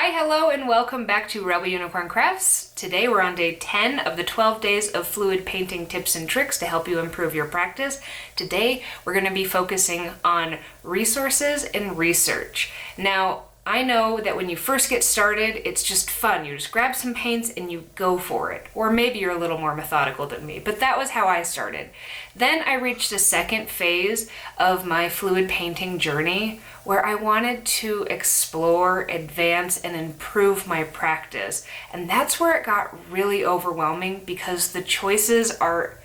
Hi, hello, and welcome back to Rebel Unicorn Crafts. Today we're on day 10 of the 12 days of fluid painting tips and tricks to help you improve your practice. Today we're going to be focusing on resources and research. Now, I know that when you first get started, it's just fun. You just grab some paints and you go for it. Or maybe you're a little more methodical than me, but that was how I started. Then I reached the second phase of my fluid painting journey where I wanted to explore, advance, and improve my practice. And that's where it got really overwhelming because the choices are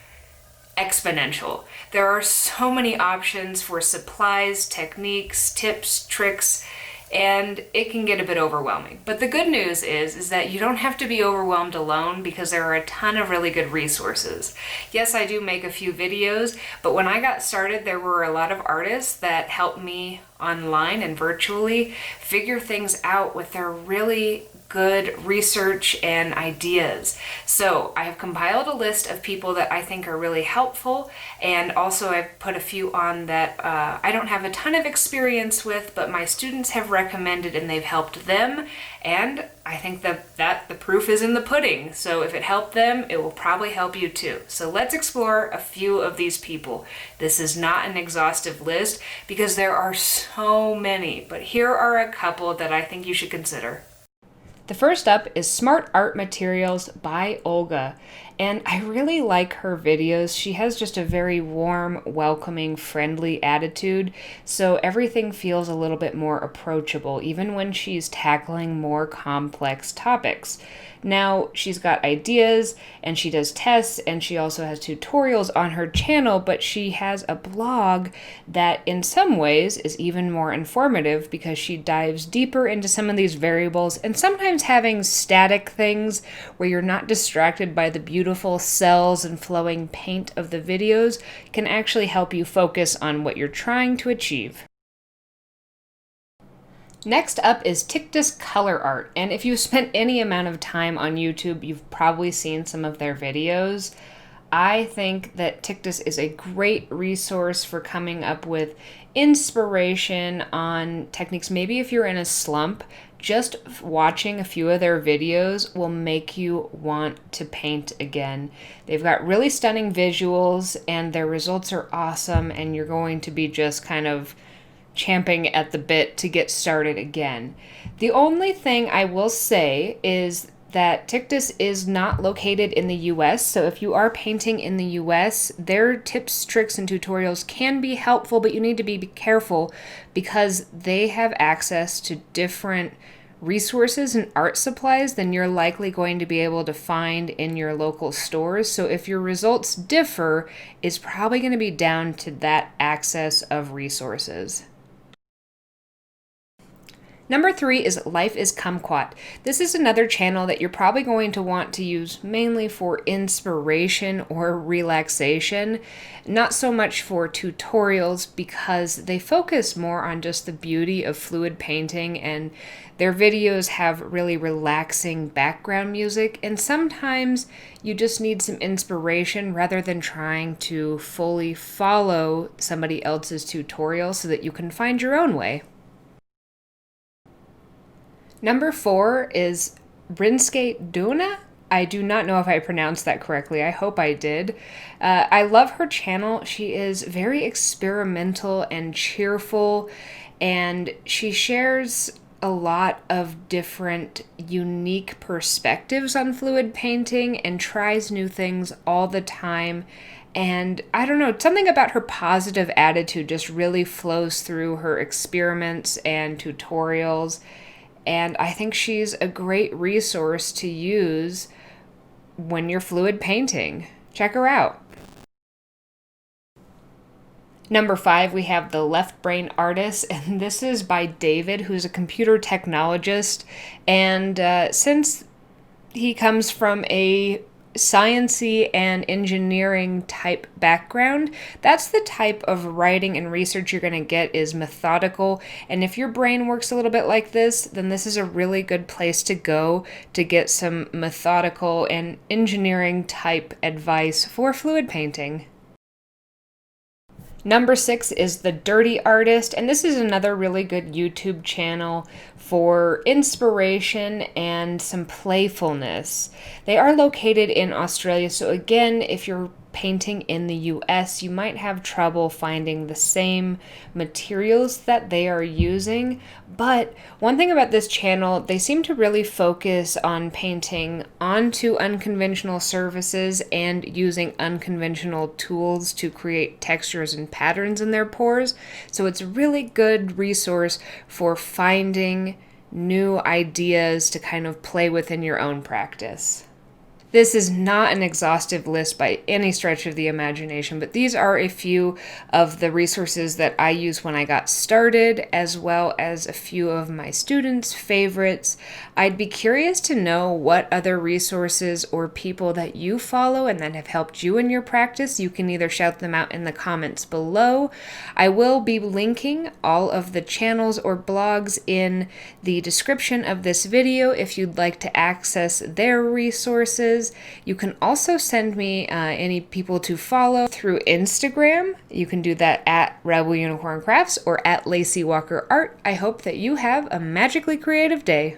exponential. There are so many options for supplies, techniques, tips, tricks, and it can get a bit overwhelming. But the good news is that you don't have to be overwhelmed alone because there are a ton of really good resources. Yes, I do make a few videos, but when I got started, there were a lot of artists that helped me online and virtually figure things out with their really good research and ideas. So I have compiled a list of people that I think are really helpful, and also I've put a few on that I don't have a ton of experience with, but my students have recommended and they've helped them, and I think that the proof is in the pudding. So if it helped them, it will probably help you too. So let's explore a few of these people. This is not an exhaustive list because there are so many, but here are a couple that I think you should consider. The first up is Smart Art Materials by Olga, and I really like her videos. She has just a very warm, welcoming, friendly attitude, so everything feels a little bit more approachable, even when she's tackling more complex topics. Now, she's got ideas, and she does tests, and she also has tutorials on her channel, but she has a blog that in some ways is even more informative because she dives deeper into some of these variables, and sometimes having static things where you're not distracted by the beautiful cells and flowing paint of the videos can actually help you focus on what you're trying to achieve. Next up is Tiktus Color Art, and if you've spent any amount of time on YouTube, you've probably seen some of their videos. I think that Tiktus is a great resource for coming up with inspiration on techniques. Maybe if you're in a slump, just watching a few of their videos will make you want to paint again. They've got really stunning visuals, and their results are awesome, and you're going to be just kind of champing at the bit to get started again. The only thing I will say is that Tiktus is not located in the US, so if you are painting in the US, their tips, tricks, and tutorials can be helpful, but you need to be careful because they have access to different resources and art supplies than you're likely going to be able to find in your local stores. So if your results differ, it's probably going to be down to that access of resources. Number 3 is Life is Kumquat. This is another channel that you're probably going to want to use mainly for inspiration or relaxation, not so much for tutorials because they focus more on just the beauty of fluid painting, and their videos have really relaxing background music, and sometimes you just need some inspiration rather than trying to fully follow somebody else's tutorial so that you can find your own way. Number 4 is Brinsgate Donna. I do not know if I pronounced that correctly. I hope I did. I love her channel. She is very experimental and cheerful, and she shares a lot of different unique perspectives on fluid painting and tries new things all the time. And I don't know, something about her positive attitude just really flows through her experiments and tutorials. And I think she's a great resource to use when you're fluid painting. Check her out. Number 5, we have The Left Brain Artist, and this is by David, who's a computer technologist. And since he comes from a sciencey and engineering type background, that's the type of writing and research you're going to get is methodical. And if your brain works a little bit like this, then this is a really good place to go to get some methodical and engineering type advice for fluid painting. Number 6 is The Dirty Artist, and this is another really good YouTube channel for inspiration and some playfulness. They are located in Australia, so again, if you're painting in the US, you might have trouble finding the same materials that they are using. But one thing about this channel, they seem to really focus on painting onto unconventional surfaces and using unconventional tools to create textures and patterns in their pours. So it's a really good resource for finding new ideas to kind of play with in your own practice. This is not an exhaustive list by any stretch of the imagination, but these are a few of the resources that I use when I got started, as well as a few of my students' favorites. I'd be curious to know what other resources or people that you follow and that have helped you in your practice. You can either shout them out in the comments below. I will be linking all of the channels or blogs in the description of this video if you'd like to access their resources. You can also send me any people to follow through Instagram. You can do that at Rebel Unicorn Crafts or at Lacey Walker Art. I hope that you have a magically creative day.